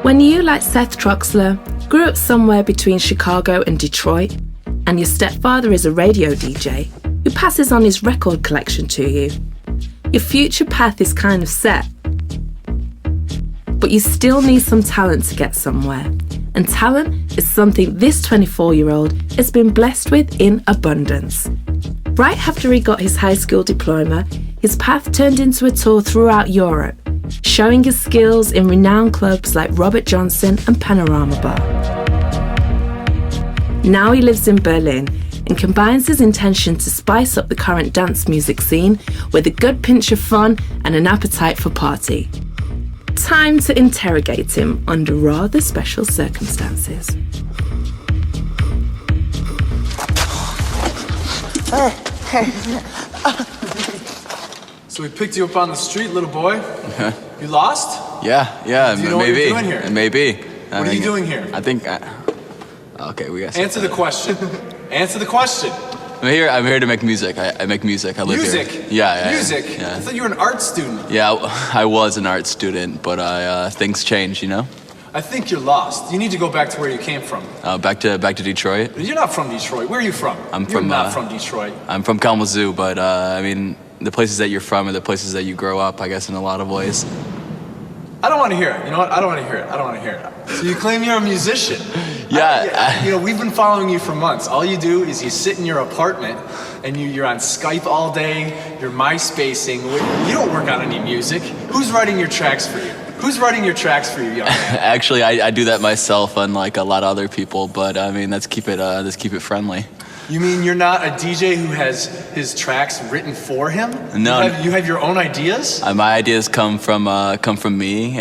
When you, like Seth Troxler, grew up somewhere between Chicago and Detroit, and your stepfather is a radio DJ who passes on his record collection to you, your future path is kind of set. But you still need some talent to get somewhere. And talent is something this 24-year-old has been blessed with in abundance. Right after he got his high school diploma, his path turned into a tour throughout Europe, showing his skills in renowned clubs like Robert Johnson and Panorama Bar. Now he lives in Berlin and combines his intention to spice up the current dance music scene with a good pinch of fun and an appetite for party. Time to interrogate him under rather special circumstances. So we picked you up on the street, little boy. You lost? Yeah, Do you know maybe. what you're doing here? Maybe. What are you doing here? I think. Okay, we got. Answer the question. Answer the question. I'm here to make music. I make music. I live Music? here. Yeah. Music? Yeah. I thought you were an art student. Yeah, I was an art student, but things change, you know. I think you're lost. You need to go back to where you came from. Back to Detroit. You're not from Detroit. Where are you from? You're not from Detroit. I'm from Kalamazoo, but I mean, the places that you're from are the places that you grow up, I guess, in a lot of ways. I don't want to hear it. You know what? I don't want to hear it. I don't want to hear it. So you claim you're a musician. Yeah. You know, we've been following you for months. All you do is you sit in your apartment and you're on Skype all day. You're MySpacing. You don't work on any music. Who's writing your tracks for you? Who's writing your tracks for you, young man? Actually, I do that myself, unlike a lot of other people. But I mean, let's keep it friendly. You mean you're not a DJ who has his tracks written for him? No. You have your own ideas? My ideas come from me.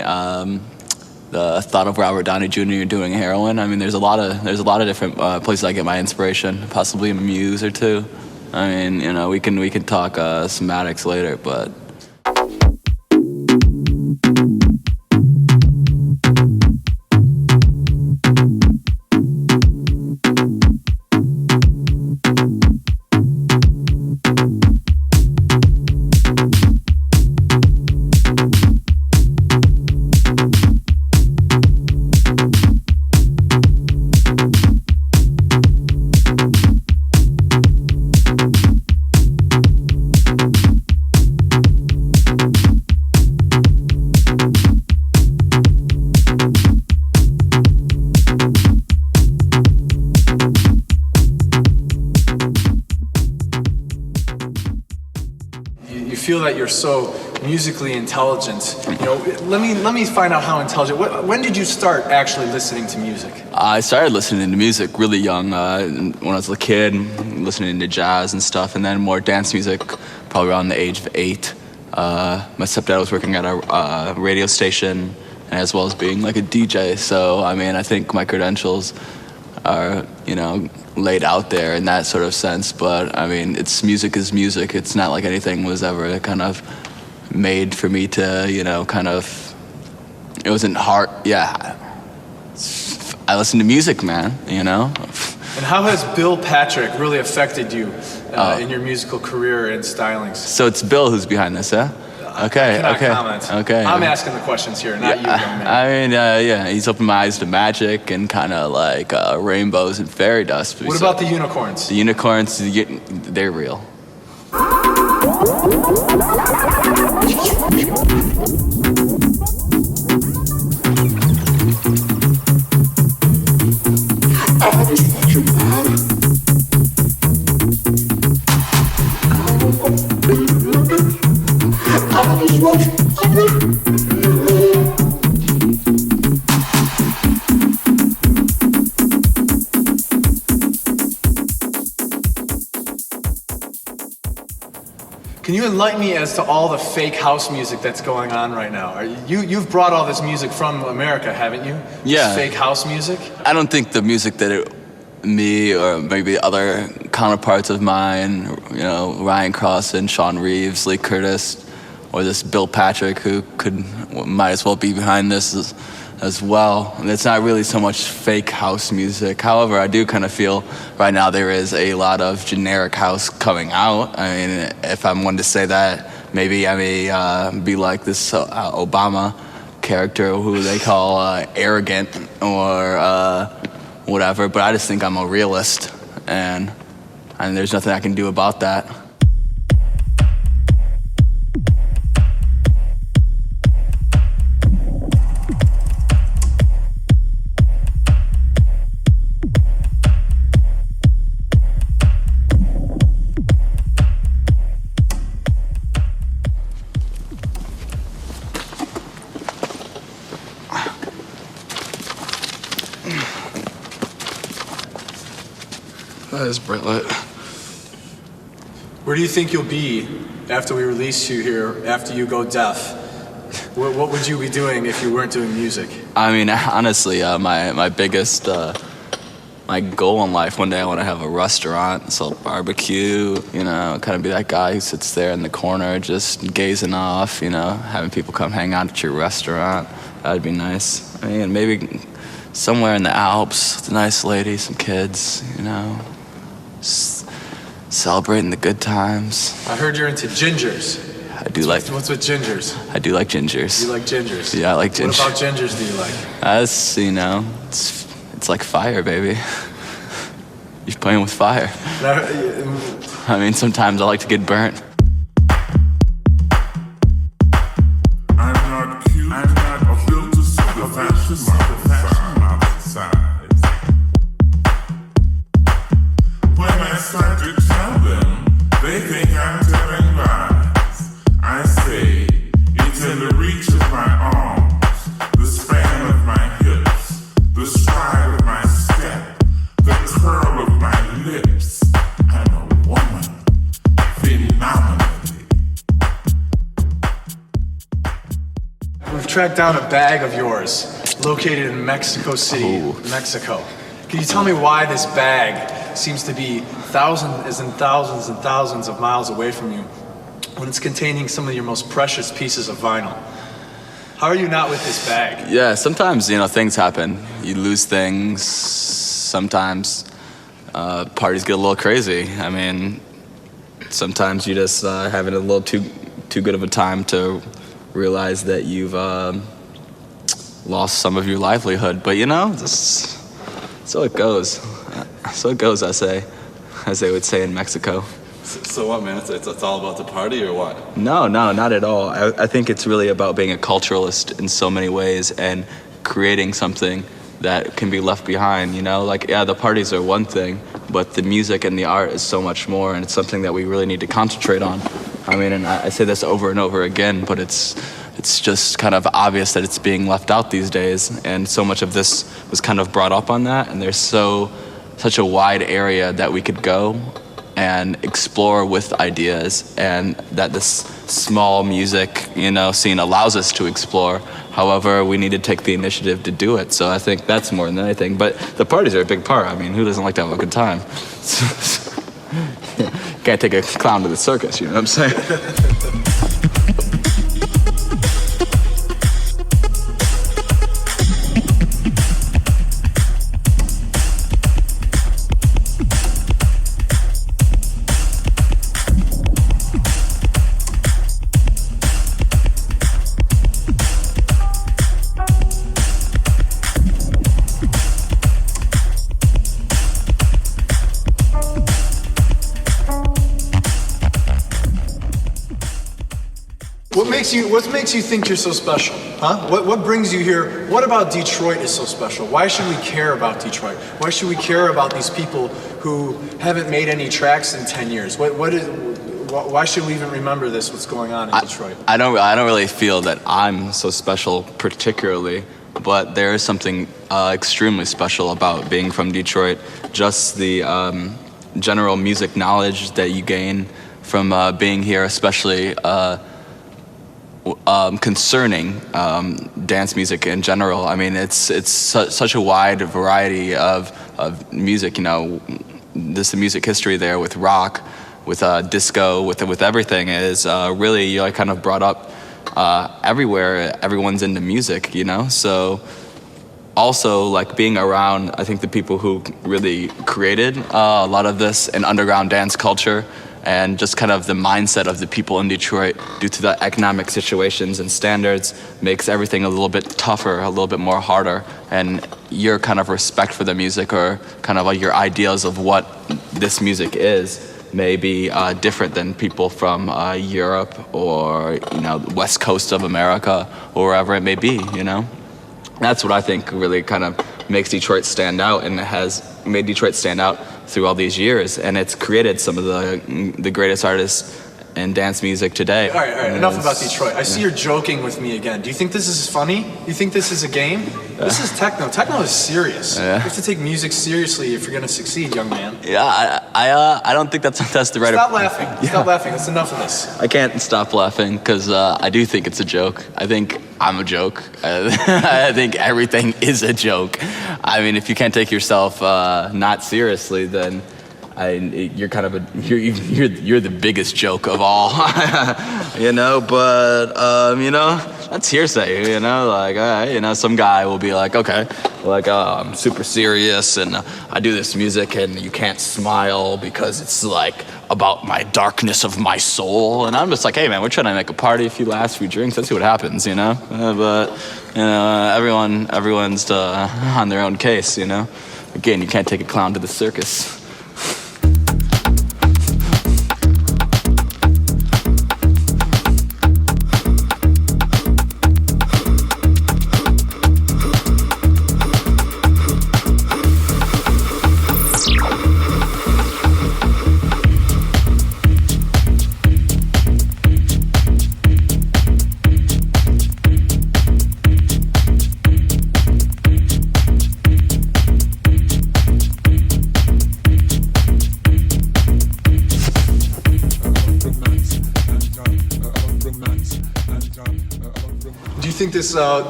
The thought of Robert Downey Jr. doing heroin. I mean, there's a lot of different places I get my inspiration. Possibly a muse or two. I mean, you know, we can talk semantics later, but. Feel that you're so musically intelligent. You know, let me find out how intelligent. When did you start actually listening to music? I started listening to music really young. When I was a kid, listening to jazz and stuff, and then more dance music, probably around the age of 8. My stepdad was working at a radio station, as well as being like a DJ. So I mean, I think my credentials are, you know, laid out there in that sort of sense, but I mean, music is music. It's not like anything was ever kind of made for me to, you know, it wasn't hard. Yeah, I listen to music, man, you know. And how has Bill Patrick really affected you in your musical career and stylings? So it's Bill who's behind this, huh? Okay. I cannot comment. Okay. I'm asking the questions here, not you, young man. I mean, yeah, he's opened my eyes to magic and kind of like rainbows and fairy dust. What about the unicorns? The unicorns, they're real. Can you enlighten me as to all the fake house music that's going on right now? You've brought all this music from America, haven't you? Yeah. This fake house music? I don't think the music that me or maybe other counterparts of mine, you know, Ryan Cross and Sean Reeves, Lee Curtis, or this Bill Patrick who might as well be behind this as well. And it's not really so much fake house music. However, I do kind of feel right now there is a lot of generic house coming out. I mean, if I'm one to say that, maybe I may be like this Obama character who they call arrogant or whatever, but I just think I'm a realist, and there's nothing I can do about that. That is bright light. Where do you think you'll be after we release you here, after you go deaf? What would you be doing if you weren't doing music? I mean, honestly, my biggest, my goal in life, one day I want to have a restaurant, sell barbecue, you know, kind of be that guy who sits there in the corner just gazing off, you know, having people come hang out at your restaurant. That'd be nice. I mean, maybe somewhere in the Alps with a nice lady, some kids, you know, celebrating the good times. I heard you're into gingers. I do like. What's with gingers? I do like gingers. You like gingers? Yeah, I like gingers. What about gingers do you like? That's, you know, it's like fire, baby. You're playing with fire. I mean, sometimes I like to get burnt. I'm not cute. I'm not built to suit the fashion size. When I start to tell them, they think I'm telling lies. I say, it's in the reach of my arms, the span of my hips, the stride of my step, the curl of my lips. I'm a woman, phenomenally. We've tracked down a bag of yours, located in Mexico City, Ooh. Mexico. Can you tell me why this bag seems to be thousands and thousands of miles away from you when it's containing some of your most precious pieces of vinyl? How are you not with this bag? Yeah, sometimes, you know, things happen. You lose things. Sometimes parties get a little crazy. I mean, sometimes you just having a little too good of a time to realize that you've lost some of your livelihood. But, you know, so it goes. So it goes, I say, as they would say in Mexico. So what, man? It's all about the party or what? No, not at all. I think it's really about being a culturalist in so many ways and creating something that can be left behind, you know? Like, yeah, the parties are one thing, but the music and the art is so much more, and it's something that we really need to concentrate on. I mean, and I say this over and over again, but it's just kind of obvious that it's being left out these days, and so much of this was kind of brought up on that, and there's such a wide area that we could go and explore with ideas, and that this small music, you know, scene allows us to explore. However, we need to take the initiative to do it. So I think that's more than anything. But the parties are a big part. I mean, who doesn't like to have a good time? Can't take a clown to the circus, you know what I'm saying? What makes you think you're so special? Huh? What brings you here? What about Detroit is so special? Why should we care about Detroit? Why should we care about these people who haven't made any tracks in 10 years? Why should we even remember this? What's going on in Detroit? I don't really feel that I'm so special particularly, but there is something extremely special about being from Detroit. Just the general music knowledge that you gain from being here, especially concerning dance music in general. I mean, it's such a wide variety of music. You know, the music history there with rock, with disco, with everything is really, you know, kind of brought up everywhere. Everyone's into music, you know. So also, like, being around, I think, the people who really created a lot of this in underground dance culture, and just kind of the mindset of the people in Detroit due to the economic situations and standards makes everything a little bit tougher, a little bit more harder, and your kind of respect for the music or kind of like your ideas of what this music is may be different than people from Europe or, you know, West Coast of America or wherever it may be, you know? That's what I think really kind of makes Detroit stand out, and it has made Detroit stand out through all these years, and it's created some of the greatest artists in dance music today. All right, enough about Detroit. I see you're joking with me again. Do you think this is funny? You think this is a game? This is techno. Techno is serious. You have to take music seriously if you're going to succeed, young man. Yeah, I don't think that's the right... Stop laughing. Stop laughing. That's enough of this. I can't stop laughing because I do think it's a joke. I think I'm a joke. I think everything is a joke. I mean, if you can't take yourself not seriously, then you're kind of you're the biggest joke of all, you know. But you know, that's hearsay, you know. Like you know, some guy will be like, okay, like I'm super serious and I do this music and you can't smile because it's like about my darkness of my soul. And I'm just like, hey man, we're trying to make a party, a few laughs, a few drinks. Let's see what happens, you know. But you know, everyone's on their own case, you know. Again, you can't take a clown to the circus.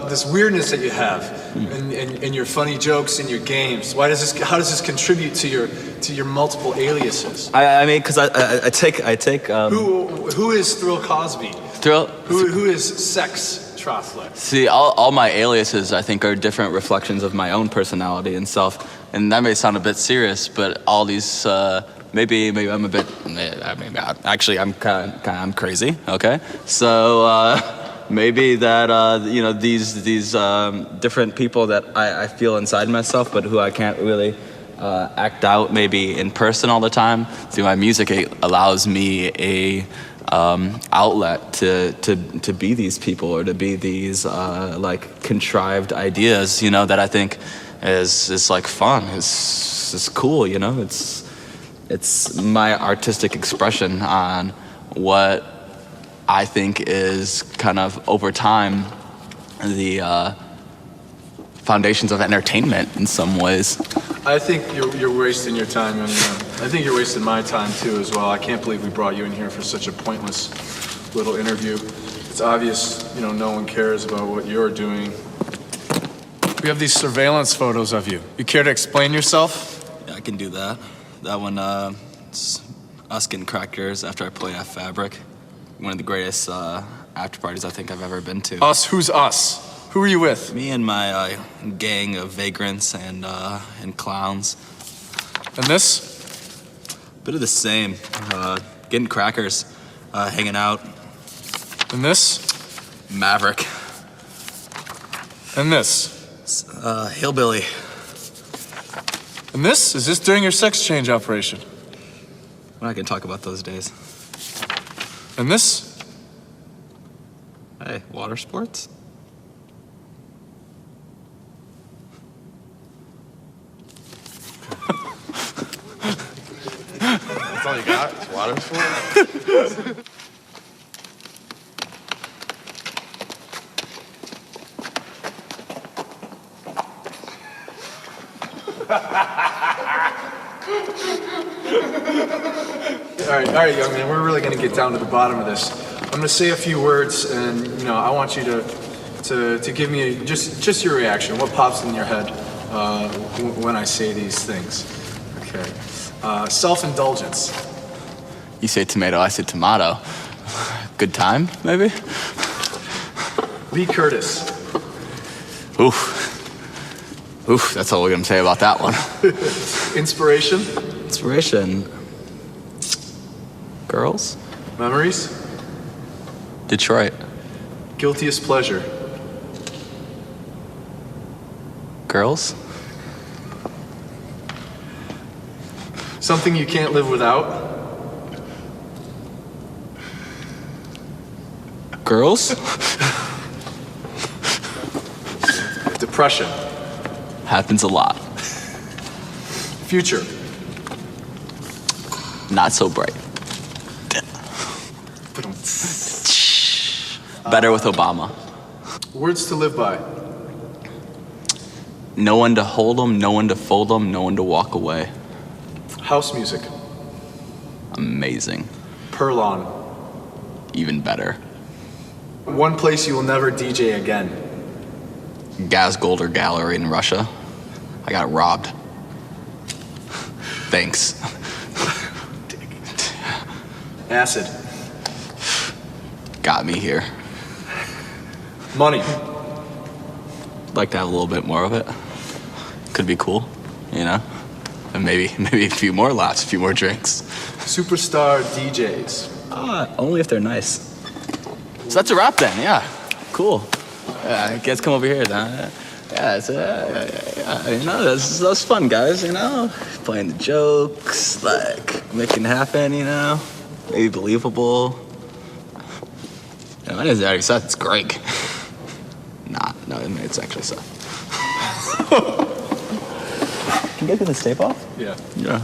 This weirdness that you have, and your funny jokes and your games. How does this contribute to your multiple aliases? I mean, because I take. Who is Thrill Cosby? Who is Sex Troxler? See, all my aliases I think are different reflections of my own personality and self, and that may sound a bit serious, but all these. Maybe I'm a bit. Actually, I'm crazy. Okay, so. Maybe that you know these different people that I feel inside myself, but who I can't really act out maybe in person all the time. Through my music, it allows me a outlet to be these people or to be these like contrived ideas, you know, that I think is like fun. It's cool, you know. It's my artistic expression on what I think is kind of over time the foundations of entertainment in some ways. I think you're wasting your time, and I think you're wasting my time too as well. I can't believe we brought you in here for such a pointless little interview. It's obvious, you know, no one cares about what you're doing. We have these surveillance photos of you. You care to explain yourself? Yeah, I can do that. That one, it's us getting crackers after I play at Fabric. One of the greatest after parties I think I've ever been to. Us? Who's us? Who are you with? Me and my gang of vagrants and clowns. And this? Bit of the same. Getting crackers, hanging out. And this? Maverick. And this? Hillbilly. And this? Is this during your sex change operation? Well, I can talk about those days. And this? Hey, water sports? That's all you got? It's water sports? All right, young man. We're really going to get down to the bottom of this. I'm going to say a few words, and you know, I want you to give me just your reaction. What pops in your head when I say these things? Okay. Self-indulgence. You say tomato, I say tomato. Good time, maybe? Lee Curtis. Oof, that's all we're gonna say about that one. Inspiration. Inspiration. Girls? Memories? Detroit. Guiltiest pleasure? Girls? Something you can't live without? Girls? Depression? Happens a lot. Future? Not so bright. Better with Obama. Words to live by? No one to hold them, no one to fold them, no one to walk away. House music? Amazing. Perlon? Even better. One place you will never DJ again? Gasgolder Gallery in Russia. I got robbed. Thanks. Acid? Got me here. Money? Like to have a little bit more of it. Could be cool, you know? And maybe a few more laughs, a few more drinks. Superstar DJs? Only if they're nice. So that's a wrap then, yeah. Cool. Guys come over here. You know, that's fun, guys, you know? Playing the jokes, like, making it happen, you know? Maybe believable. Yeah, my name's already Seth, it's Greg. No, it's actually Seth. Can you guys get this tape off? Yeah. Yeah.